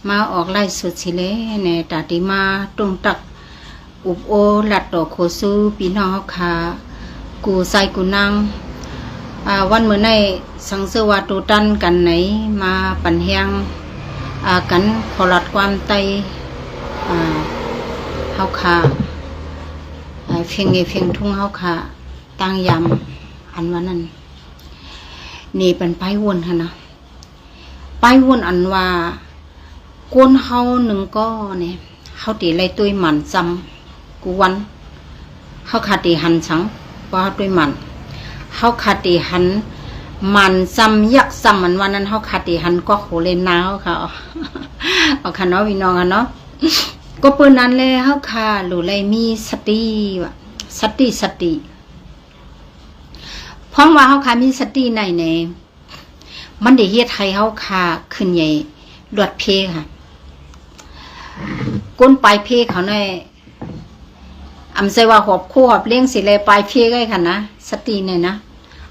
มาออกไล่สุดสิเลในตาติมาตรงตักอุบโอลัดดอกโคซูปีน้องเฮาคากูใส่กูนางวันเมื่อในสังเสวาตูตันกันไหนมาปันเฮียงกันขอลัดความไตเฮาคาเฟียงเฟียงทุ่งเฮาคาตั้งยำอันว่านั้นนี่เป็นไปวนค่ะนะไปวนอันว่าก้นเฮาหนึ่งก็เนี่ยเฮาตีไรตุ้ยหมันจำกูวันเฮาขาตีหันสังว่าตุ้ยหมันเฮาขาตีหันมันจำยักจำมันวันนั้นเฮาขาตีหันก็โหเลนนาวค่ะเอาค่ะเนาะพี่น้องค่ะเนาะก็ปืนนั้นเลยเฮาขาหรือไรมีสติวะสติเพราะว่าเฮาขามีสติในมันได้เฮ็ดให้เฮาขาขึ้นใหญ่ลวดเพค่ะก้นปลายเพเขาในอำใส่ว่าหอบคู่หอบเลี้ยงสิเลยปลายเพก็ได้ค่ะนะสติเนี่ยนะ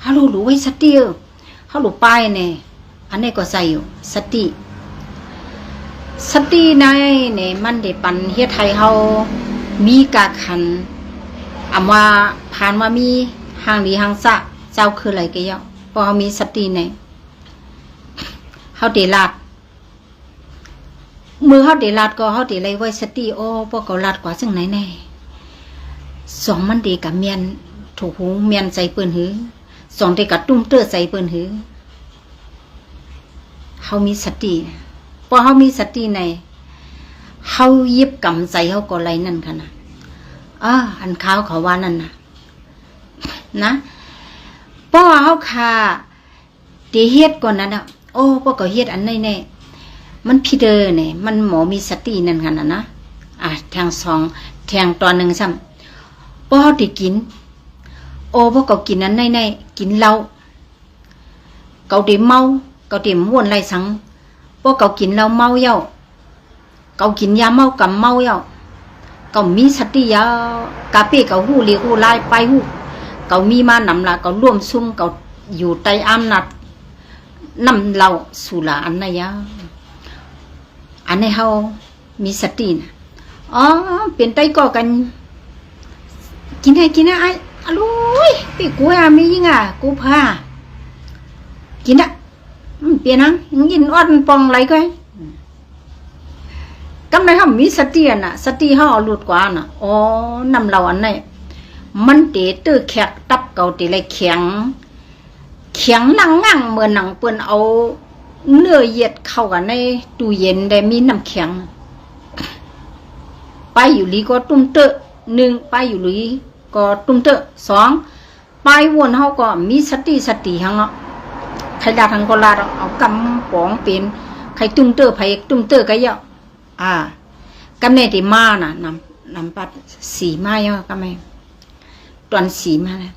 ฮัลโหลรู้ไว้สติฮัลโหลปลายเนี่ยอันนี้ก็ใส่อยู่สติในเนี่ยมันได้ปันเฮ็ดให้เฮามีกาขันอำว่าผ่านว่ามีห่างดีห่างซะเจ้าคืออะไรก็ยอพอเฮามีสติเนี่ยเฮาได้ลาดมือเฮาได้ลาดก็เฮาได้ไล่ไว้สติโอ้พวกเขาลาดกว่าจังไหนแน่สองมันดีกับเมียนถูกหูเมียนใจเปิ้นหือสองได้กับตุ้มเตื้อใจเปิ้นหือเฮามีสติพอเฮามีสติในเฮายิบกำใจเฮาก็ไล่นั่นค่ะนะอันขาวเขาว่านั่นนะเพราะเฮาค่ะได้เฮ็ดก่อนนั้นโอ้พวกเขาเฮ็ดอันไหนแน่มันพี่เดอเนี่ยมันหมอมีสตินั่นค่ะนะแทงสองแทงตอนหนึ่งซ้ำพอเขาได้กินโอ้พวกเขากินนั้นในกินเหล้าเขาได้เมาเขาได้ม่วนไรสังพวกเขากินเหล้าเมาเย้าเขากินยาเมากับเมาเย้าเขามีสติยากาเป้เขาหูเลี้ยวไล่ไปหูเขามีมานำละเขาร่วมซุ่มเขาอยู่ใต้อำนาจนำเราสุราอันนั้นยาอันนี้เฮามีสตินะเป็นไตก็กันกินให้ไอ้อร่อยปีกูมียิ่งกูพากินเปลี่ยนยินอ่อนปองไรก็กำไรเฮามีสติน่ะสติเฮาหลุดกว่าน่ะนำเราอันไหนมันเตะตื้อแขกตับเก่าเตะไรแข็งนั่งงั่งเหมือนหนังเปิ้นเอาเนื้อเย็ดเข้ากันในตู้เย็นได้มีน้ำแข็งไปอยู่ลีก็ตุ้มเตอะหนึ่งไปอยู่ลีก็ตุ้มเตอะสองไปวนเฮาก็มีสติหังใครดาทางก็ลาเอากำป๋องเป็นใครตุ้มเตอะไผตุ้มเตอะก็เยอะกำเนิดที่มาน่ะนำปัดสีมาเยอะก็ไม่ตอนสีมานะ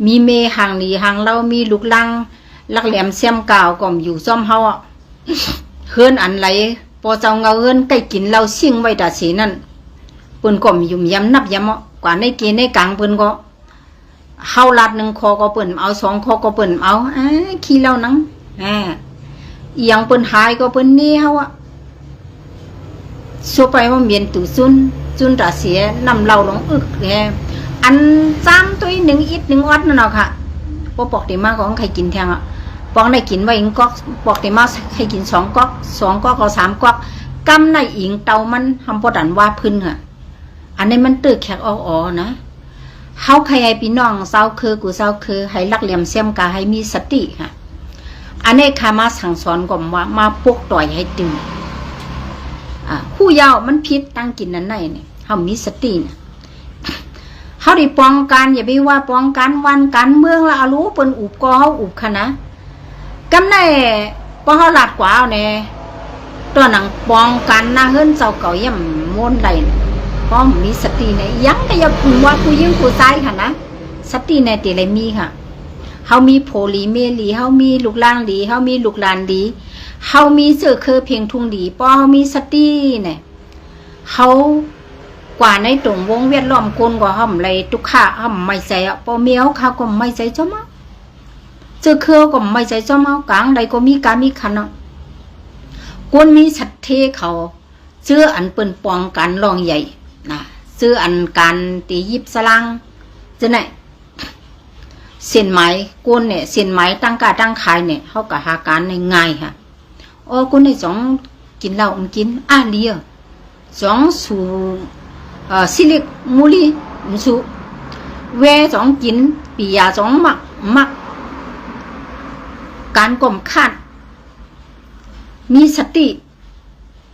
มีเมหางนีหางเรามีลูกลังลักแหลมเสียมกาวก็อยู่ซ่อมเฮาเฮือนอันไหลพอเจ้าเงาเฮือนใกล้กินเราซิ่งไว้ตาสีนั่นเปิ้นก็ยุ่มยำนับยำกว่าในเกในกลางเปิ้นก็เฮาลาดหนึ่งคอก็เปิ้นเอาสองคอก็เปิ้นเอาขี้เรานังอีหยังเปิ้นหายก็เปิ้นนี่เฮาสู้ไปว่าเมียนตู่ซุนตาเสียนำเราลงอึกแกอันซ้ำตัวหนึ่งอิดหนึ่งอดนั่นเอาค่ะพอปอกเตมาของใครกินแทงปอกในกินไว้อิงก๊อกปอกเตมาใครกิน2 ก๊อกก็3 ก๊อกกำในอิงเตามันทำพอดันว่าพื้นค่ะอันนี้มันตื้อแขกนะเฮาใครให้พี่น้องเศร้าคือกูเศร้าคือให้รักเหลี่ยมเสียมกาให้มีสติค่ะอันนี้ค่ะมาสั่งสอนก่อนว่ามาปลุกต่อยให้ตึงคู่ยาวมันพิษตั้งกินนั้นเนี่ยเฮามีสตินะเขาได้ป้องกันอย่าไปว่าป้องกันวันการเมืองละรู้เปิ้นอุบก็เขาอุบค่ะนะกำได้พอเขาหลัดกว่าเนี่ยตัวหนังป้องกันนะเฮิรนเจ้าเก่าย่ำม้วนใดเพราะมีสติเนี่ยยังก็อย่าพูดว่ากูยิ่งกูใจค่ะนะสติเนี่ยตีอะไรมีค่ะเขามีโพลีเมลีเขามีลูกล่างดีเขามีลูกหลานดีเขามีเสือเคอเพียงทุ่งดีพอเขามีสติเนี่ยเขากว่าในตรงวงเวียดล้อมคนก็ห่ำไรทุกข้าห่ำไม่ใจพอเมียวข้าก็ไม่ใจเจ้ามาเจอเครือก็ไม่ใจเจ้ามา กลางใดก็มีการมีขัน กวนมีสัตเทเขาเชื่ออันเปิ้นปองการลองใหญ่นะเชื่ออันการตียิบสลังจะไหนเส้นไหมกวนเนี่ยเส้นไหมตั้งกาตั้งขายเนี่ยเขากับหาการในง่ายค่ะโอ้กวนในสองกินเหล้ากินเลียสองสูซิลิกมูลีสูเวสองกินปียาสองมักการกลมคาดมีสติ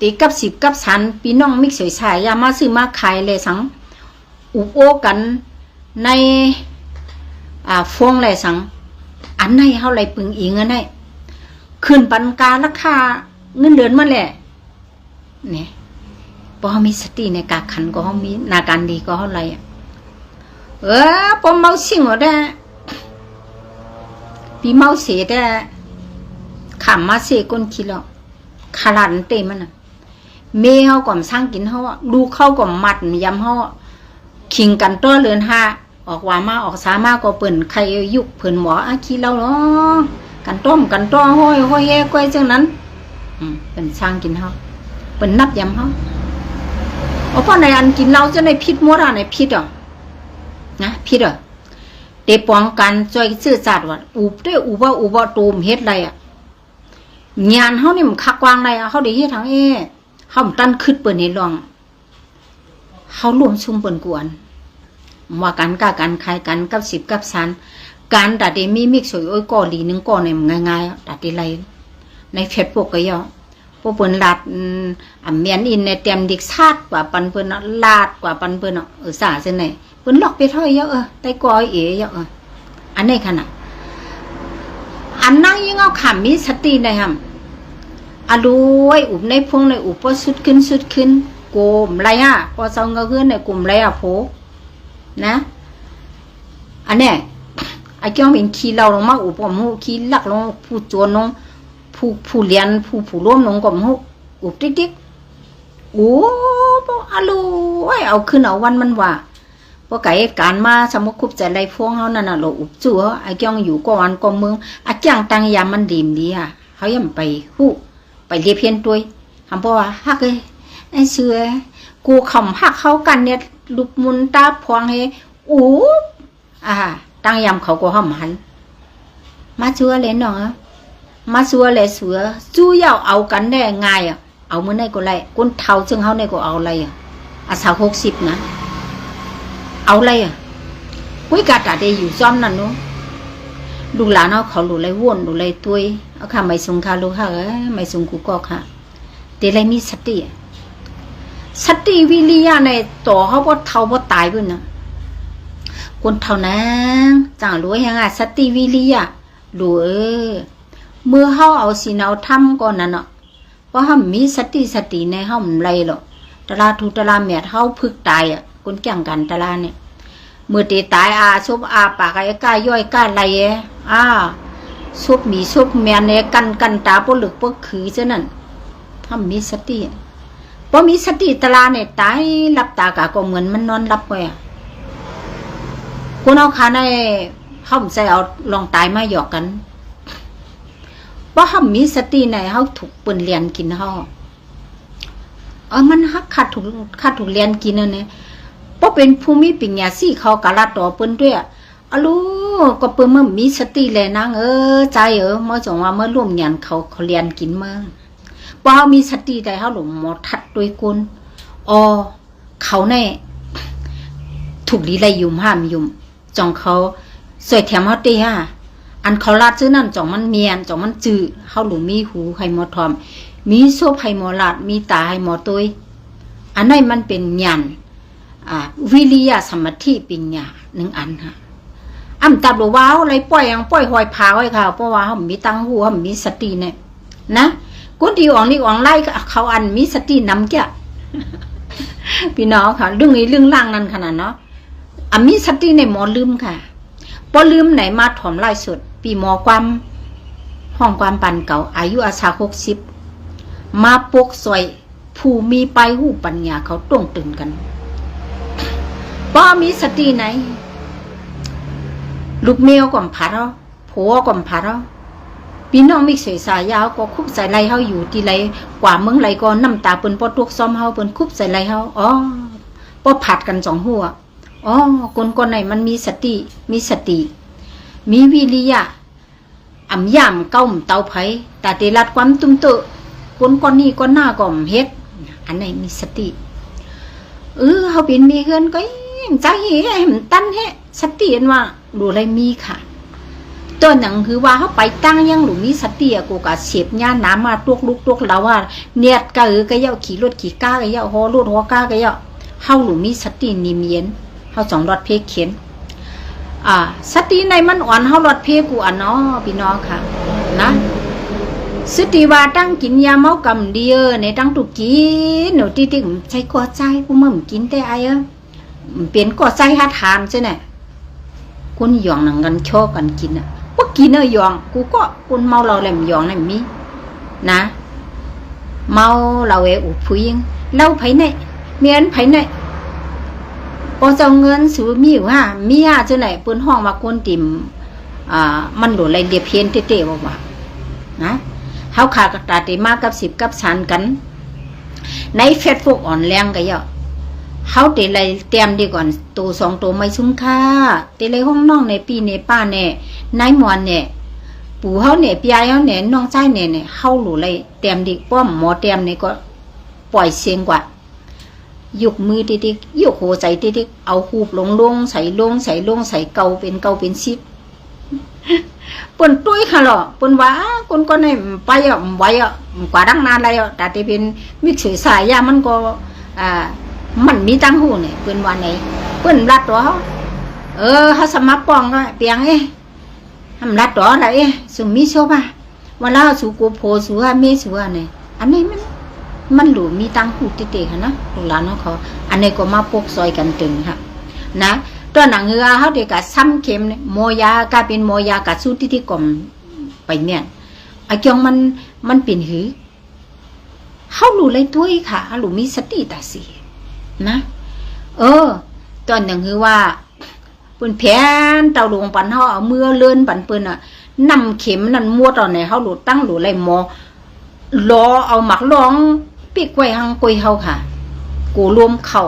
ตีกับสิบกับสันพี่น้องมิกสวยๆยามาซื้อมาขายเลยสังอุบโอกันในฟงเลยสังอันไหนเฮาไหลปึงอีเงินให้ขึ้นปันการราคาเงินเดือนมาแหละเนี่ยพอมีสติในการขันก็เขามีนาการดีก็เขาไรพอเมาสิ่งหมดได้ปีเมาเสียได้ขำมาเสียก้นคิดแล้วขาลันเต็มมันเมย์เขาก่อมสร้างกินเขาดูเข้าก่อมมัดยำเขาขิงกันตัวเรือนห้าออกว่ามาออกสามาก็เปิ่นใครยุกเปิ่นหมอขี้เราเนาะกันต้มกันต้อห้อยแย่ก้อยเจ้านั้นเป็นสร้างกินเขาเป็นนับยำเขาเพราะในอันกินเราจะในพิษมัวอะไรพิษอ่ะนะพิษอ่ะเดี๋ยวป้องกันช่วยซื่อสัตย์ว่าอุบได้อุบว่าตูมเฮ็ดอะไรอ่ะงานเขานี่มันคักวางอะไรเขาได้เฮ็ดทางเขาตั้นขึ้นเปิดในรองเขารวมชุมเปิดกวนว่ากันกากันใครกันกับสิบกับสันการแต่เดมีมิกสวยโอ้ยก่อหลีนึงก่อเนี่ยง่ายๆแต่เดไรในเฟซบุ๊กก็ย่อพวกเปิดลาดเมียนอินในเตรียมดิกชาติกว่าปันเปิดลาดกว่าปันเปิดสาเส้นไหนเปิดล็อกไปเท่าเยอะไต้กอยเยอะอันนี้ขนาดอันนั่งยิ่งเอาขำมีสติได้ฮะดูไว้อุบในพงในอุบพอสุดขึ้นกลมไรพอเศร้าเงาขึ้นในกลุ่มไรโผนะอันเนี้ยไอ้เจ้าเป็นขี้เราลงมาอุบผมหูขี้ลักลงผู้โจรลงผู้เรียนผู้ร่วมลงกับหูอุบติ๊กโอ้ลูไว้เอาขึ้นเอาวันมันว่าพอไก่การมาสมคุบใจไรพวงเขานั่นน่ะเราอุบจั่วไอ้เจ้าอยู่ก่อนก่อเมืองอาจารย์ตังยามันดีมดีเขาย่ำไปหูไปเรียบเพียนตัวทำเพราะว่าฮักเลยไอ้เสือกูขำฮักเขากันเนี่ยลุกมุนตาพวงให้ตั้งยำเขาก็ห้ามหันมาชัวเลยเนาะมาชัวเลยเสือจู้ยาวเอากันได้ง่ายเอาเมื่อไหร่ก็ไรก้นเท่าซึ่งเขาเนี่ยก็เอาอะไรสาว60นะเอาอะไรกุ้ยกาตาเดอยู่ซ้อมนั่นนู้ลูกหลานเขาหลุดไรว่นหลุดไรตุยเอาค่ะไม่ส่งค่ะลูกค่ะไม่ส่งกูก็ค่ะแต่ไรมีสติวิริยะในต่อเขาพอเท่าพอตายเพื่อนนะคนเท่านั้นจังรู้ยังไงสติวิริยะรู้เมื่อเขาเอาสินเอาทำก่อนนั่นเพราะเขามีสติในเขาไม่ไรหรอกตลาดทุตลาดเมียเขาพึกตายคนแก่งกันตลาดเนี่ยเมื่อตีตายซุบปากไอ้ก้าย่อยก้าไรซุบมีซุบเมียเนี่ยกันตาปลึกปคือเจ้านั่นเขามีสติพอมีสติตลาเนี่ยตายหลับตากะก็เหมือนมันนอนหลับไปคุณเอาขาในเขาใส่เอาลองตายมาหยอกกันเพราะเขามีสติในเขาถูกปืนเรียนกินเขามันฮักขาดถูกเรียนกินเนี่ยเพราะเป็นภูมิปัญญาสี่เขากะลาต่อปืนด้วยลูก็เปิ่นเมื่อมีสติเลยนางใจเมื่อจงว่าเมื่อร่วมงานเขาเรียนกินมาพอเขามีสติได้เขาหลงหมดทัดด้วยกุลเขาแน่ถูกดีไรยุ่มห้ามยุ่มจองเขาสวยแถมเขาตีอันเขาลาดซื้อนั่นจองมันเมียนจองมันจืดเขาหลงมีหูให้หมอทอมมีโซบให้หมอลาดมีตาให้หมอตุยอันนั้นมันเป็นยันวิริยะสมาธิปัญญาหนึ่งอันตับหรือว้าวอะไรปล่อยหอยพาไว้ค่ะเพราะว่าเขามีตังหูเขามีสติเนี่ยนะคนที่นี่ไล่เขาอันมีสตินำแกพี่น้องค่ะเรื่องนี้เรื่องล่างนั่นขนาดเนาะมีสติในหมอลืมค่ะพอลืมไหนมาถ่อมไล่สุดปีหมอความห้องความปันเก่าอายุอาชา60มาปกซอยผู้มีไปหูปัญญาเขาต้องตื่นกันพอมีสติไหนลูกเมียก่อมผัดผัวก่อมผัด พี่น้องมิกสวยสายยาวก็คุบใส่ไหลเฮาอยู่ที่ไหลกว่าเมืองไหลก็น้ำตาเปิ้นปอตุกซ้อมเฮาเปิ้นคุบใส่ไหลเฮาอ๋อปอผัดกันสองหัวอ๋อคนไหนมันมีสติมีวิริยะอ่ำย่ำเก้าเตาไผแต่เดรัดความตุ้มเตอคนนี้คนหน้าก็เฮ็ดอันไหนมีสติเฮาเป็นมีเฮือนก็ใจให้มันตั้นเฮสติอันว่าดูอะไรมีค่ะตัวหนังคือว่าเขาไปตั้งยังหรือมีสติกูกะเสียบญาน้ำมาตวกลุกตวกเราว่าเนียดกะก็เยาขี่รถขี่ก้าก็เยาฮอรถฮอก้าก็เยาเฮาหรือมีสตินิมเย็นเฮาสองรถเพเขียนสติในมันอ่อนเฮารถเพกูอ่ะเนาะพี่น้องค่ะนะสติว่าตั้งกินยาเมากำเดียในตั้งตุกินหนูที่ใช้ก่อใจกูมั่มกินแต่ไอ้เปลี่ยนก่อใจหาทานใช่ไหมคนหยองหนังกันชอบกันกินว่ากินหยองกูก็คนเมาเราแหลมหยองนั่นมีนะเมาเราอุพุยเราไผไหนเมียนไผไหนพอจะเงินซื้อมีว่ามีใช่ไหมเปิ้นห้องว่าคนติ่มมันหลุดอะไรเดียเพียนเตะๆว่านะเฮาขากระตาเตมากับ10กับสานกันในเฟซบุ๊กอ่อนแรงก็เยอะเฮาเตะไรเตรียมดีก่อนตัว2ตัวไม่ซุ้มค่าเตะไรห้องน้องในปีในป้าเนี่ยนายมวนเนี่ยปู่เฮาเนี่ยพี่ยายเฮาเนี่ยน้องชายเนี่ยเฮาหลุดไรเตรียมดีป้อมหมอเตรียมเนี่ยก็ปล่อยเสียงกว่ายกมือติ๊กๆยกหัวใจติ๊กๆเอาคูบลงใส่เกาเป็นซิบปนตุ้ยค่ะหรอปนว่าคนไหนไปไว้กว่าดังนานอะไรแต่ที่เป็นมิกซ์สายยามันก็มันมีตั้งหูเนี่ยเปิ้นว่าไหนเปิ้นรัดตัวเขาสมัครปองก็เปียงทำรัดตัวอะไรสุมีโชบ่ะเวลาสูกูโพสูว่าเมสูว่าเนี่ยอันนี้มันหลูมีตั้งหูติเตค่ะนะลูกหลานเขาอันนี้ก็มาปกซอยกันตึงค่ะนะตัวหนังเหือเขาเด็กกับซ้ำเข็มเนี่ยโมยากลายเป็นโมยากับสู้ที่กลมไปเนี่ยไอ้เกี่ยงมันเป็นหือเขาหลูเลยตัวค่ะเขาหลูมีสติตาสีนะตัวหนังคือว่าปืนแผนเต่าหลวงปันเขาเอามือเลื่อนปันปืนนำเข็มนั่นมัวตอนไหนเขาหลูตั้งหลูเลยหมอรอเอาหมักร้องปีกไว้หังกุยเขาค่ะกูรวมเข้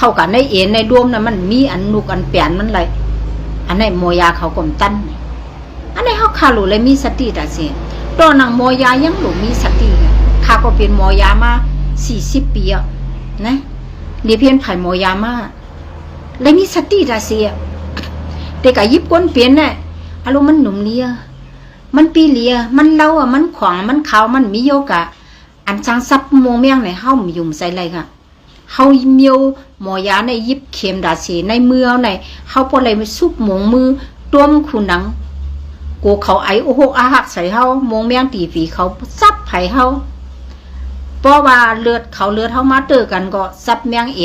ากันในเอ็นในรวมนะมันมีอันนุกอันเปลี่ยนมันเลยอันไหนโมยาเขากลมตั้นอันไหนเขาขาหลูเลยมีสติแต่สิตอนนางโมยายังหลูมีสติข้าก็เป็นโมยามา40 ปีนะเรียเพียนไผ่โมยามาเลยมีสติแต่สิแต่กับยิบก้นเปลี่ยนน่ะอารมณ์มันหนุ่มเลียมันปีเลียมันเล่ามันขวางมันขาวมันมีโยกะอันจังซับโมเมียงในเฮ้ามันยุ่มใส่ไรค่ะเฮาเมียวหมอยาในยิบเข็มดาสีในมือเอาในเฮาพอเลยมาซุบหมงมือต้มขุนังกูเขาไอโอโหอาหักใส่เฮามงแมงตีฝีเขาซับไผ่เฮาเพราะว่าเลือดเฮามาเตอกันก็ซับแมงเอ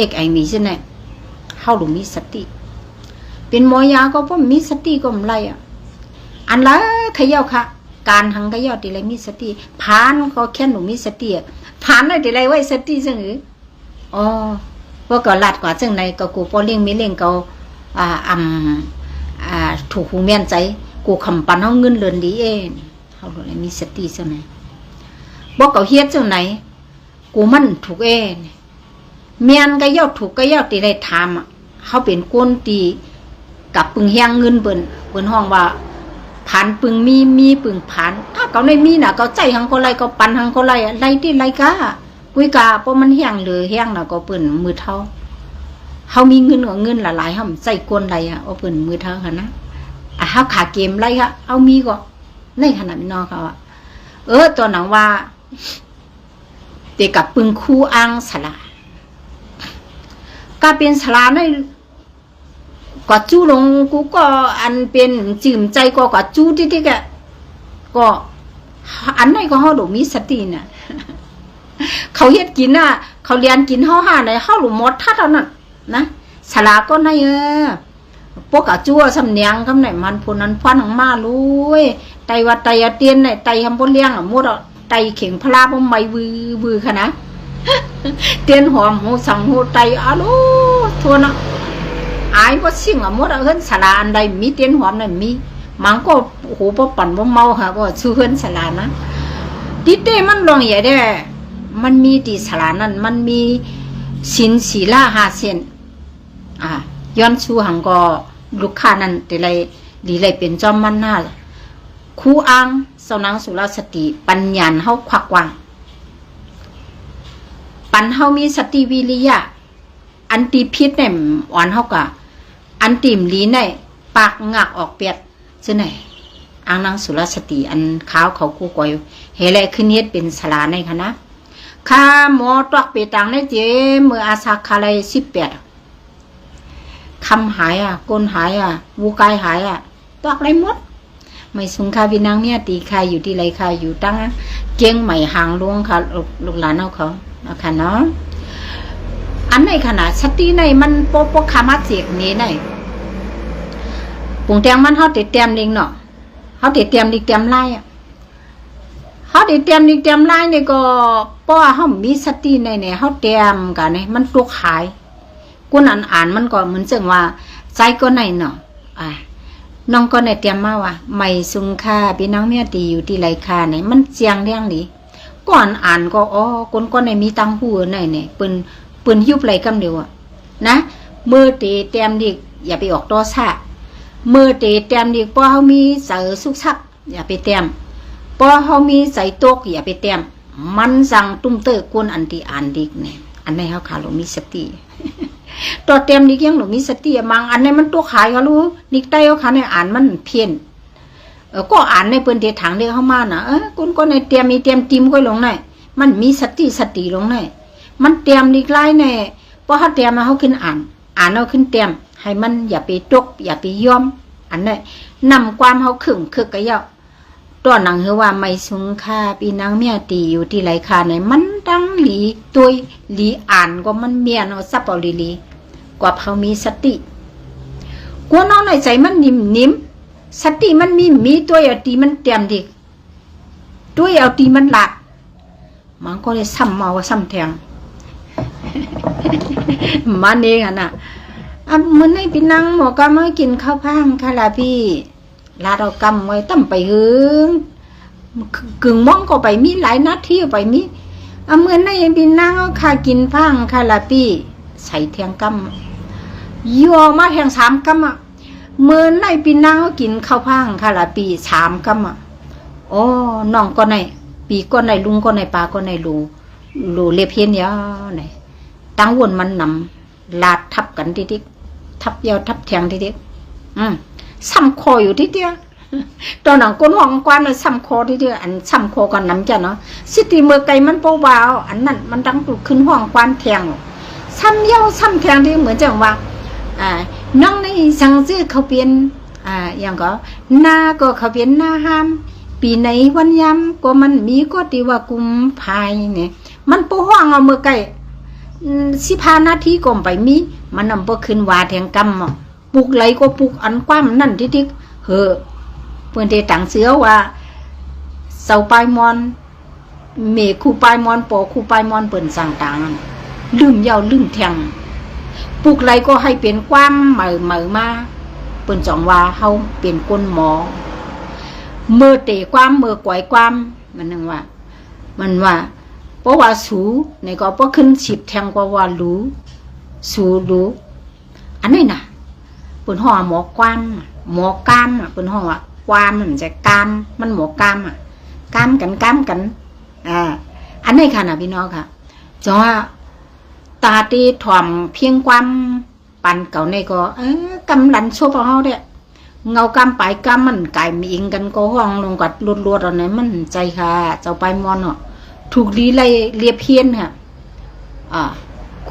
กไอมีใช่ไหมเฮาหลุมีสติเป็นหมอยาก็เพราะมีสติก็ไม่ไรอันละขย่าค่ะการหังขย่าตีไรมีสติพานก็แค่หนูมีสติผ่านได้แต่ไรไว้สติจังหรือพวกก็ลัดกว่าจังไหนก็กูพอเลี้ยงไม่เลี้ยงก็ถูกหูเมียนใจกูคำปันเขาเงินเลือนดีเขาเลยมีสติจังไหนบอกเขาเฮ็ดจังไหนกูมันถูกเมียนก็ย่อถูกก็ย่อตีไรทำเขาเป็นก้นตีกับปึงแหงเงินเปิ้นห้องว่าผ่านปึงมีปึงผ่านเขาในมีน่ะเขาใจหังเขาไรเขาปันหังเขาไรไรที่ไรกะกุยกาเพราะมันแห้งเลยแห้งน่ะก็เปิ้นมือเท่าเขามีเงินกับเงินหลายๆเขาใจกวนไรเอาเปิ้นมือเท่าค่ะนะเขาขาเกมไรค่ะเอามีก็ในขนาดนอเขาตัวหนังว่าเด็กกับปึงคู่อ้างสลาก็เป็นสลาในก็จู้ลงกูก็อันเป็นจื่มใจก็จู้ที่ก็อันไหนก็เฮาดมีสติน่ะเขาเฮ็ดกินน่ะเขาเรียนกินเฮาหาได้เฮาหลุมหมดทัดเท่านั้นนะสลาก็ในพวกจั่วสำเนียงคำไหนมันพูนั้นฟันของมาลุยไตว่าไตเตียนไหนไตทำบ่เลี้ยงหมดไตเข่งพลาบ่ไม่วือค่ะนะเตียนหอมหูสังหูไตอะโลทั่วนะอายบ่สิ่งหมดเฮินสลาอันใดมีเตียนหอมนั่นมี มันก็โอ้โหบ่ปั่นบ่เมาค่ะบ่ชื่อเฮือนศาลานะติเต้มันลองใหญ่ได้มันมีที่ศาลานั้นมันมีศีลศีลา5เส้นย้อนชูหังก็ลูกค้านั้นแต่ไรดีไรเป็นจอมมันหน้าครูอังสนางสุรสติปัญญาเฮาควักวางปันเฮามีสติวิริยะอันตีพิษเนี่ยอ่อนเฮากะอันติมลีเนี่ยปากงักออกเปียดซื่อไหนอังนางสุรสติอันขาวเขากู้ก่อยเฮแลขึ้นเฮ็ดเป็นศาลาในคณะข้าหมอตอกเปตังในเจมืออาสาคาไล18คำหายก้นหายวูกายหายตอกไรหมดไม่สุงคาวินางเมียตีคาอยู่ที่ไรคาอยู่ตั้งเจียงใหม่หางลวงค่ะลูกหลานเอาเขานะคะเนาะอันในขณะสติในมันโปคามาเสียกนี้ในปุ่งแตงมันเขาติดเตรียมลิงเนาะเขาติดเตรียมลิงเตรียมไล่เขาติดเตรียมลิงเตรียมไล่เนี่ยก็ป้อเขามีสติในเนี่ยเขาเตรียมกันเนี่ยมันตัวขายกูนั่นอ่านมันก็เหมือนเชิงว่าใจก็ในเนาะน้องก็ในเตรียมมาว่าไม่สุงค่าพี่น้องเมียตีอยู่ที่ไรคาเนี่ยมันเจียงเรื่องนี้ก่อนอ่านก็คนก็ในมีตังหูในเนี่ยปืนยุบไรกำเดียวนะมือตีเตรียมดิกอย่าไปออกตัวซะมือตีเตรียมดิกพอเขามีใส่สุกซักอย่าไปเตรียมพอเขามีใส่ตกอย่าไปเตรียมมันสั่งตุ้มเตอกุนอันที่อ่านดิกเนี่ยอันไหนเขาขาลงมีสติตัวเตรียมดิกยังหนูมีสติมังอันไหนมันตัวขายเขารู้นิกใต้เขาขาในอ่านมันเพี้ยนก็อ่านในเปิ้นเทถังเด็กเข้ามาน่ะกุนก็ในเตรียมมีเตรียมติมก็ลงในมันมีสติลงในมันเตรียมดิกไล่ในพอเขาเตรียมมาเขาขึ้นอ่านเอาขึ้นเตรียมให้มันอย่าไปตกอย่าไปยอมอันนั้นนำความเขาขึงคึกกะเยาะตัวหนังเฮว่าไม่สุงค่าปีนางเมียตีอยู่ที่ไรคาในมันดังหลีตัวหลีอ่านก็มันเมียนซับเอาลีกว่าเขามีสติกลัวน้องในใจมันนิ่มสติมันมีตัวเอาตีมันเตรียมดิตัวเอาตีมันหลักมันก็เลยซ้ำเมาซ้ำแทงมันเองน่ะมันให้พี่นั่งหมอกำมากินข้าวพังค่ะล่ะพี่ลาเรากำไว้ตั้มไปหึงกึ่งมองก็ไปมีหลายนาทีไปมีเมื่อให้พี่นั่งเอาค่ากินพังค่ะล่ะพี่ใส่แทงกำยัวมาแทง3 กำเมื่อให้พี่นั่งเอากินข้าวพังค่ะล่ะพี่3 กำโอ้น้องก็ในปีก็ในลุงก็ในปลาก็ในรูเล็บเพี้ยนยาวไหนตั้งวนมันนำลาดทับกันทีทับยาวทับแทงทีซ้ำคออยู่ทีเดียวตอนหนังก้นห้องกว้านเลยซ้ำคอทีเดียวอันซ้ำคอกันน้ำจ้ะเนาะสิตีเมื่อไก่มันเบาๆอันนั้นมันดังตุกขึ้นห้องกว้านแทงซ้ำยาวซ้ำแทงที่เหมือนจังว่าน้องในสังซื้อเขาเปลี่ยนอย่างก็หน้าก็เขาเปลี่ยนหน้าห้ามปีไหนวันยำก็มันมีก็ตีว่ากุมภายเนี่ยมันปูห้องเอาเมื่อไก่15 นาทีก่อนไปมีมันนำบ่ขึ้นว่าแทงกำปลูกไหลก็ปลูกอันความนั่นที่เเพื่อนที่ต่างเสือว่าเสาปลายมอนเมฆูปลายมอนปอคูปลายมอนเปิ่นสั่งต่างลืมยาวลืมแทงปลูกไหลก็ให้เป็นความเหม่อมาเปิ่นจ่องว่าเฮาเป็นก้นหมอเมื่อเตะความเมื่อก่อยความมันนึงว่ามันว่าเพราะว่าสูในก็เพราะขึ้น10 แทงกว่ารู้สูรู้อันนี้น่ะเปิ้นห้องหมอกามเปิ้นห้องว่าความมันจะกามมันหมอกามกามกันอันนี้ค่ะนะพี่น้องค่ะจังว่าตาตีถ่อมเพียงความปันเก่าในก็กำลันโชบเฮาเด้เงากำปลายกำมันไก่มีอิงกันก็ห้องลงกัดรวดๆอันไหนมันใจค่ะเจ้าปลายมอนเนาะถูกดีเลยเรียบเพี้ยนค่ะ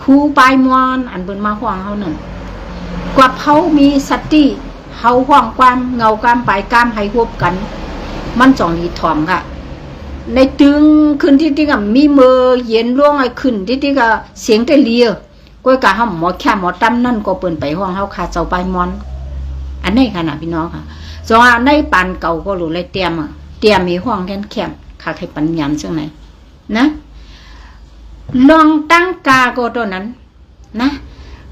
ครูปลายมอนอันเปิ้นมาห้องเฮานั่นกว่าเขามีสติเขาห้องความเงากามปลายกามให้ควบกันมันจ่องดีถ่อมค่ะในตึงขึ้นที่ก็มีมือเย็นล่วงไอ้ขึ้นที่ก็เสียงแต่เลียก้อยกะห้หมอแค่หมอตั้มนั่นก็เปิ้นไปห้องเฮาค่ะเจ้าปลายมอนอันนี้ค่ะนะพี่น้องค่ะจังว่าในปานเก่าก็รู้เลยเตรียมมีห้องแคมค่ะให้ปัญญาจังไหนนะลองตั้งกาก็ตัวนั้นนะ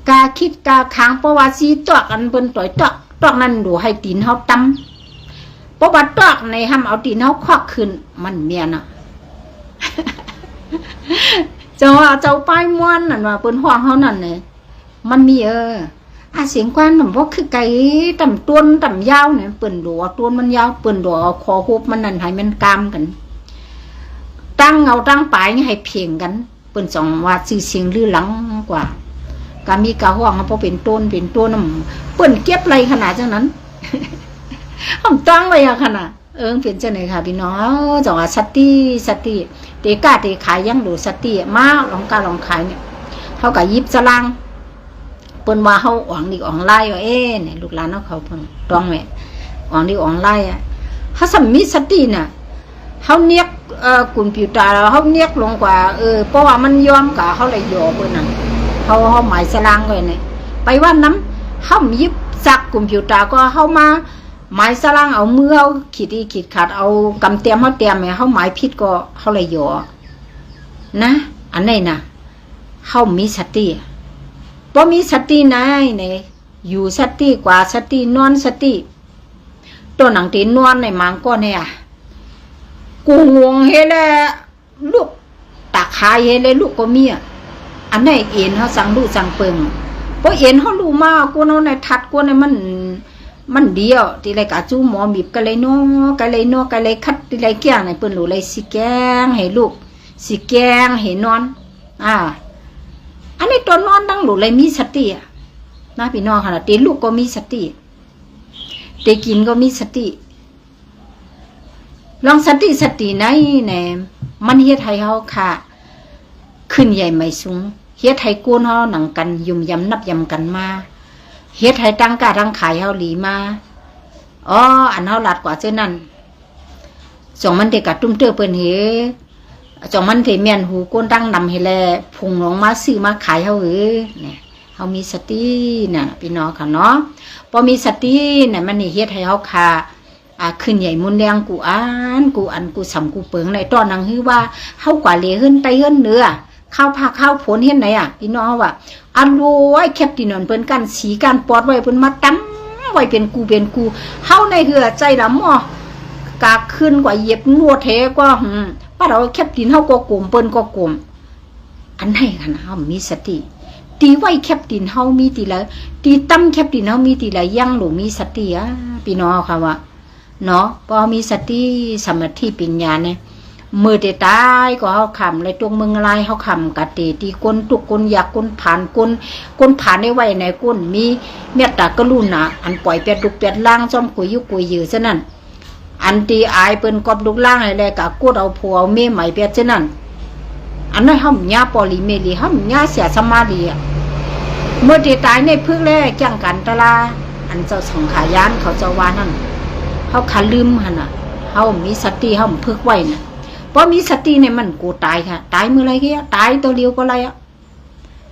กาคิดกาค้างเพราะว่าสีตอกอันเปิ้นต่อยตอกนั้นดูให้ตีนเฮาต ปบัดตอกในห้ำเอาตีนเฮาควักขึ้นมันเมียนอ่ะ เจ้าเจ้าป้ายม้วนนั่นว่าเปิ้นห้องเฮานั่นเนี่ยมันมีเสียงกว้านมันบ่คือไก่ต่ำต้นต่ำยาวเนี่ยเปิ้นดัวต้นมันยาวเปิ้นดัวคอฮูบมันนั่นให้มันกามกันตั้งเงาตั้งปลายให้เพียงกันเปิ้นสองว่าชื่อเสียงลือหลังกว่าก็มีกะห้องเพราะเป็นต้นนำเปิ้นเก็บไรขนาดจังนั้น ห้องตั้งไว้ขนาดเป็นจังได๋ค่ะพี่น้องจังว่าสติเตกาเตขายยังดูสติมาลองกาลองขายเนี่ยเฮาก็ยิบสลางเปิ้นว่าเฮาอ่องนี่อ่องไล่ว่าเนี่ยลูกหลานเขาเพิ่นต้องแม่อ่องนี่อ่องไล่เฮาสมีสติน่ะเฮาเนียกคอมพิวเตอร์เฮาเนียกลงกว่าเพราะว่ามันยอมกะเฮาเลยย่อเพิ่นน่ะเฮาหมายสลางไว้เนี่ยไปว่าน้ำเฮายิบซักคอมพิวเตอร์ก็เฮามาหมายสลางเอามือเอาขีดขาดเอากำเตรียมเฮาเตรียมให้เฮาหมายผิดก็เฮาเลยย่อนะอันไหนน่ะเฮามีสติบ่มีสติไหนอยู่สติกว่าสตินอนสติตัวหนังตีนอนในมังก็เนี่ยกูงงเฮแลลูกตาคายเฮแลลูกก็มีอันไหนเอ็นเฮาสั่งลูกสั่งเปิงบ่เอ็นเฮารู้มากูเฮาในทัดกูในมันเดียวที่ไรกะจูหมอบีบกันเลยเนาะกันเลยคัดที่ไรแก้งในเปิ้นรู้เลยสิแกงให้ลูกสิแกงให้นอนอันนี้ตัวนอนดังหลูเลยมีสตินะพี่น้องค่ะตีลูกก็มีสติตีกินก็มีสติลองสติไหนเนี่ยมันเฮ็ดให้เฮาค่ะขึ้นใหญ่ไม่สูงเฮ็ดให้กูนเฮาหนังกันยุ่มยำนับยำกันมาเฮ็ดให้ตั้งกาตั้งขายเฮาหลีมาอันเฮาหลัดกว่าเจ้านั่นสองมันเด็กกะตุ้มเตอเปิ้นเฮจองมันเทเมียนหูก้นตั้งนำให้แลพุงลงมาซื้อมาขายเฮาเนี่ยเฮามีสติน่ะพี่น้องค่ะเนาะพอมีสติน่ะมันนี่เฮ็ดให้เฮาค่ะขึ้นใหญ่มุนแดงกูสำกูเปิงในตอนนั้นคือว่าเฮากว่าเหลเฮิรนไตเฮิรนเนื้อข้าวผักข้าวผลเฮ็ดไหนพี่น้องว่าอันโว้ยแคปตินอนเปิ้นกันสีกันปอดไว้เพิ่นมาตั้มไว้เป็นกูเฮาในเหือใจละหม้อกาขึ้นกว่าเย็บนวดแท้กว่าป้าเราแคบตีนเฮาก็กลมเปิ้นก็กลมอันไหนกันเฮามีสติตีไว้แคบตีนเฮามีตีละตีตั้มแคบตีนเฮามีตีละยังหลูมีสติพี่น้องค่ะว่าเนาะพอมีสติสมาธิปัญญาเนี่ยมือเตตายก็เฮาขำเลยตรงมึงอะไรเฮาขำกะเตตีก้นตุกก้นอยากก้นผ่านก้นผ่านได้ไว้ในก้นมีเมตตากรุณาอันปล่อยเป็ดดุกเป็ดล่างจอมกุยยุกุยยือซะนั่นอันตีอายเปิ้นกอบลูกล่างอะไรกะกูดเอาผัวเอาเมใหม่เปียเช่นนั้นอันนั้นห้ำญาปอลิเมลีห้ำญาเสียสมาลีเมื่อที่ตายในพึ่งแรกจ้างกันตะลาอันเจ้าสังขายานเขาเจ้าว่านั่นเขาขาลืมหั่นน่ะเขามีสติเขาพึกไว้น่ะเพราะมีสติเนี่ยมันกูตายค่ะตายเมื่อไรเงี้ยตายตัวเดียวก็ไร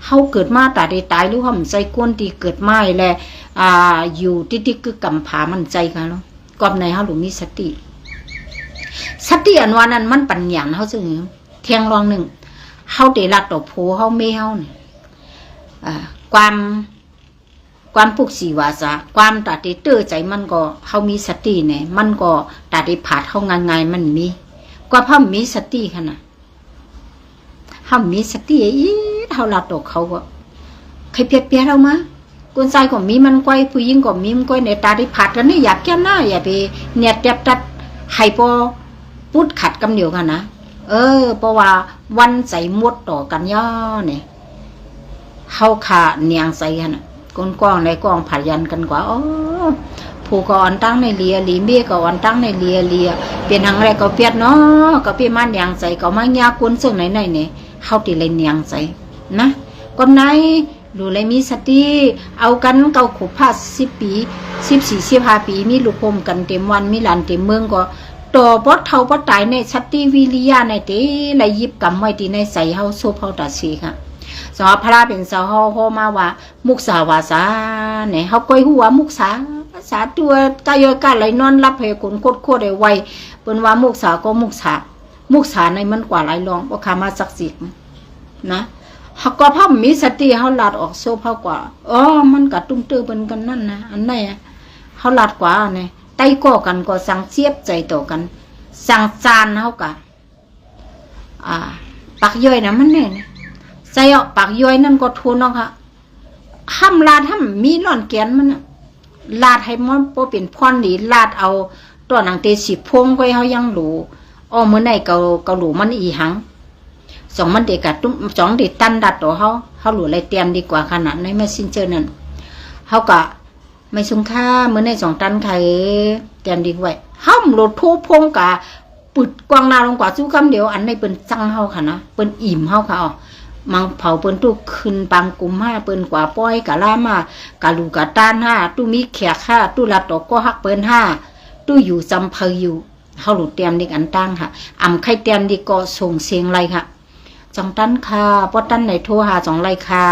เขาเกิดมาแต่ได้ตายหรือห้ำใจก้นตีเกิดมาแหละอยู่ติ๊กคือกำผามันใจค่ะเนาะกอบในเฮาหรือมีสติอันว่านั้นมันปัญญาเฮาซึ่งเที่ยงรองหนึ่งเฮาได้รักต่อโพเฮาเมเฮาเนี่ยความปุกสีวาสาความตัดเตื้อใจมันก็เฮามีสติเนี่ยมันก็ตัดผาดเฮาง่ายๆมันมีกว่าเฮามีสติขนาดเฮามีสติเฮารักต่อเขาก็ใครเปียกเรามาคนชายก็มีมันก้อยผู้หญิงก็มีมันก้อยในตาได้ผัดกันนี่อยากแก้หน้าอย่าไปเนี่ยเต็บตัดให้พอพูดขัดกำเดียวกันนะเพราะว่าวันใจมดต่อกันย่อเนี่ยเฮาขาเนียงใส่กันน่ะก้นกองในกองผัดยันกันกว่าผู้ก็อ่อนตั้งในเลียลีเมียก็อ่อนตั้งในเลียเปลี่ยนทางอะไรก็เปลี่ยนเนาะก็เปลี่ยนมาเนียงใส่ก็มายาก้นซึ่งไหนเนี่ยเฮาติเลยเนียงใส่นะก้นไหนดูเลยมีสติเอากันเก่าขบผ้า10 ปี14-15 ปีมีลูกโฮมกันเต็มวันมีหลานเต็มเมืองก็ต่อบ่เท่าบ่ตายในสติวิริยะในเตไหลยิบกำไว้ที่ในใส่เฮาโซเฮาตาสีค่ะสอบพระเป็นสาวเฮามาว่ามุกสาวาสาเนี่ยเฮาก้อยหัวมุกสาสาตัวกายกะไหลนอนรับให้คนโคตรได้ไวเปิ้นว่ามุกสาก็มุกสาในมันกว่าหลายรองบ่คามาศักดิ์สิทธิ์นะเฮาก็พร้อมมีสติเฮาลาดออกโซเฮากว่ามันก็ตุ้มตื้อเปิ้นกันนั่นนะอันไหนเฮาลาดกว่าเนี่ย ใต้ก่อกันก็สั่งเจี๊ยบใจต่อกันสั่งจานเฮากะปากย่อยนะมันแน่ใจเอาปากย่อยนั่นก็ทุนเนาะค่ะห้ามลาดห้ามมีร่อนแกนมันลาดให้มันบ่เป็นพรดีลาดเอาตัวหนังเตสิพงไว้เฮายังหลูอ้อมื้อไหนเกาหลูมันอีหังสองมันเด็กกะตุ้มสองเด็กตันดัดตัวเฮาหลูอะไรเตรียมดีกว่าขนาดในแม่ซินเจอนั่นเฮากะไม่ซุงค่ามื้อใน2 ตันไข่เตรียมดีไว้ห้ามโลดโทพงกะปึดกวางนาลงกว่าสู้คำเดียวอันในเปิ้นจังเฮาค่ะนะเปิ้นอิ่มเฮาค่ะอ๋อมังเผาเปิ้นตู้ขึ้นปางกุม5เปิ้นกว่าป้อยกะลามากะลูกะต้าน5ตู้มีแขก5ตู้ลัดตกก็ฮักเปิ้น5ตู้อยู่จำเพออยู่เฮาหลุดเตรียมดิกอันตั้งค่ะอำไข่เตรียมดิก็ส่งเสียงไรค่ะจังตันค่ะป้อตันไหนโทรหา2 ไรค่ะ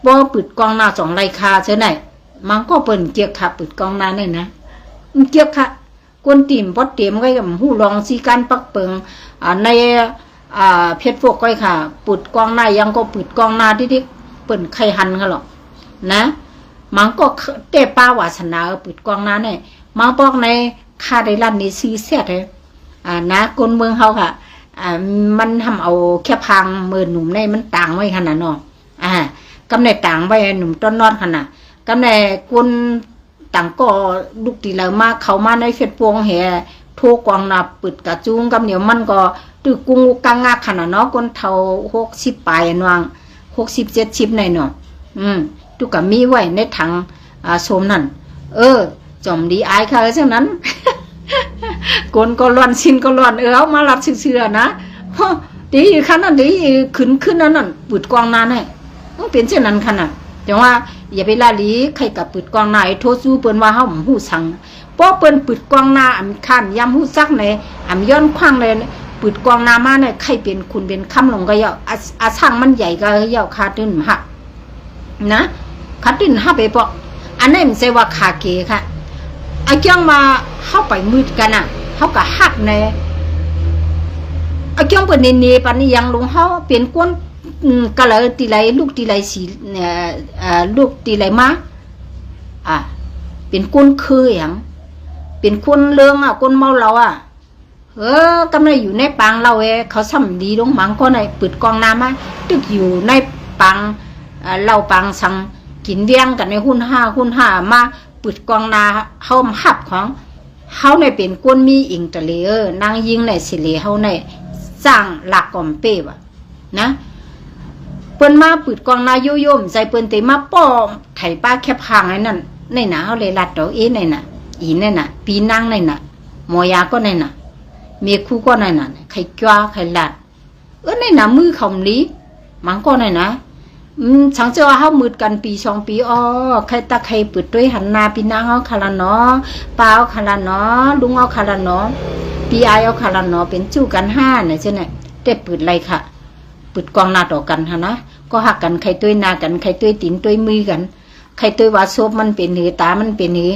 ป้อปึดกองหน้า2 ไรค่ะเจ้าไหนมังก็เปิ้นเกียกค่ะปึดกองหน้านี่นะเกียกค่ะกวนติ่มป้อเตรียมไว้กับหู้รองสีการปักเปิงในเพชรพวกก้อยค่ะปุดกองหน้ายังก็ปุดกองหน้าที่เปิ่นไข่หันค่ะหรอกนะมังก็เตะป้าวาสนาปุดกองหน้าเนี่ยมังบอกในค่าได้ลั่นนี่ซื้อเสียเลยนะคนเมืองเขาค่ะมันทำเอาแค่พังมือหนุ่มในมันต่างไว้ขนาดเนาะกำเนิดต่างไว้หนุ่มต้นนอดขนาดกำเนิดคนต่างก็ลูกตีแล้วมาเขามาในเฟซพวงแห่โทกองนาปึดกระจุงกำเหนียวมันก็ตึกกุงกังงาขนาดเนาะคนเท่า60 ปลายนวาง60 70ในเนาะตุกกับมีไว้ในถังโสมนั่นจอมดีอายค่ะเช่นนั้นคนก็ร้อนชินก็ร้อนเอามาลัดเชื่อนะดีขนาดดีขึ้นนั่นปึดกองนาให้ต้องเป็นเช่นนั้นขนาดแต่ว่าอย่าไปลาลีใครกับปึดกองนาโทษสู้เปิ้นว่าเฮาหู้สั่งเพราะเปิ้นปึดกองนาอำข้ามยำหู้ซักในอำย้อนคว้างเลยปึดกองนามาเนี่ยใครเป็นคุณเป็นคำลงก็เยาอาช่างมันใหญ่ก็เยาคาตื้นหักนะคาตื้นหักไปปอกอันนี้มันใช่ว่าคาเกค่ะไอ้เจ้ามาเข้าไปมืดกันอ่ะเขาก็หักในไอ้เจ้าเปิดเนปันนี้ยังลงเขาเปลี่ยนก้นก็เลยตีไหลลูกตีไหลสีลูกตีไหลมาเป็นก้นคืออย่างเป็นคนเรื่องคนเมาเรากำลังอยู่ในปางเราเขาซ้ำดีลงมังก็ในปิดกองน้ำมาตึกอยู่ในปางเราปางสังกินเลี้ยงกันในหุ้น5มาปิดกองนาเขาหับของเขาในเป็นก้นมีอิงตะเลนางยิงในสิเลเขาในสร้างหลักก่อมเป้บนะเปิ้นมาปิดกองนาโยโย่มใจเปิ้นเตมาป้อไถป้าแคบหางไอ้นั่นในหนาเขาเลยลัดดอกในน่ะอีในน่ะปีนั่งในน่ะหมอยาก็ในน่ะเมียคู่ก็ในน่ะใครจ้าใครลัดในน่ะมือเขาลีมังก็ในน่ะฉันจะว่าเขามืดกันปี2 ปีใครตาใครเปิดด้วยหันนาปีนางเอาคาราเนาะป้าเอาคาราเนาะลุงเอาคาราเนาะปีไอเอาคาราเนาะเป็นจู้กัน5เนี่ยใช่ไหมแต่เปิดอะไรค่ะเปิดกองนาต่อกันนะก็หักกันใครตัวนากันใครตัวตีนตัวมือกันใครตัวว่าโซบมันเป็นหือตามันเป็นหือ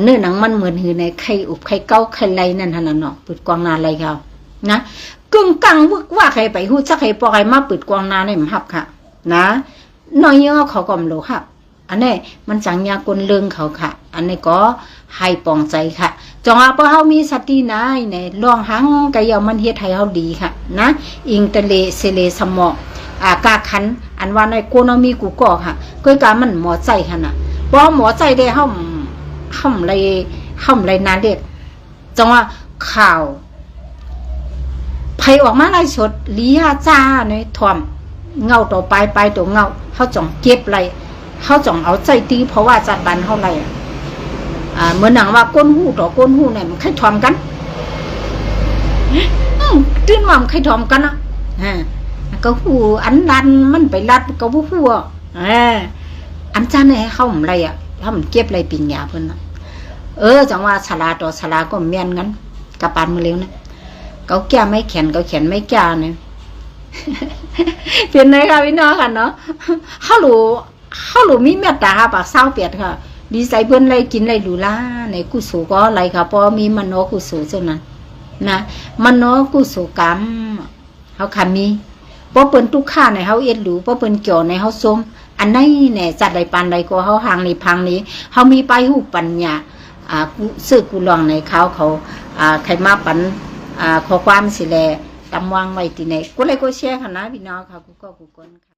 เนื้อหนังมันเหมือนหือในใครอุบใครเก้าใครไรนั่นเนาะเปิดกองนาอะไรเขานะกึ่งกังวึกว่าใครไปหู้สักใครปอใครมาเปิดกองนาในมหับค่ะนะน้อยยังเขาก็มโลค่ะอันนี้มันจังยากลเรื่องเขาค่ะอันนี้ก็ให้ปองใจค่ะจงเอาเพราะเขามีสตินะเนี่ยลองหังกะยามันเฮ็ดให้เขาดีค่ะนะอิงตะเลเสเลสมอกาคันอันว่าในโกนมีกูก่อค่ะก็การมันหมอใจค่ะน่ะเพราะหมอใจได้ห้อมไรนาเด็กจังว่าข่าวไผออกมาไล่สดลียาจ้าเนี่ยถ่อมเงาต่อไปตัวเงาเขาจ่องเก็บไรเขาจ่องเอาใจตีเพราะว่าจัดบันเขาไรเหมือนหนังว่าก้นหูต่อก้นหูเนี่ยมันใครถ่อมกันตื่นว่ามันใครถ่อมกันก็หูอันรันมันไปรัดก็หูอันจ้าเนี่ยเขาอะไรเขามันเก็บไรปิ่งยาเพิ่นจังว่าสลาต่อสลาก็เมียนกันกับปานมาเร็วนะเขาแก่ไม่แขนเขาแขนไม่แก่เนี่ยเป็นไงค่ะพี่น้องค่ะเนาะเขาหลูมีเมตตาปากเศร้าเปียดค่ะดีใจเพื่อนอะไรกินอะไรดูล่าในกุศลก็อะไรค่ะเพราะมีมโนกุศลเท่านั้นนะมโนกุศลกรรมเขาขามีเพราะเปิ้นทุกข้าในเขาเอ็ดดูเพราะเปิ้นเกี่ยวในเขาส้มอันไหนเนี่ยจัดใดปานใดก็เขาหางในพังนี้เขามีไปหูปัญญา กูซื้อกูลองในเขาใครมาปันขอความสิแลตำวางไว้ที่ไหนกูเลยก็แชร์ค่ะนะพี่น้องค่ะกูก็กูก้นค่ะ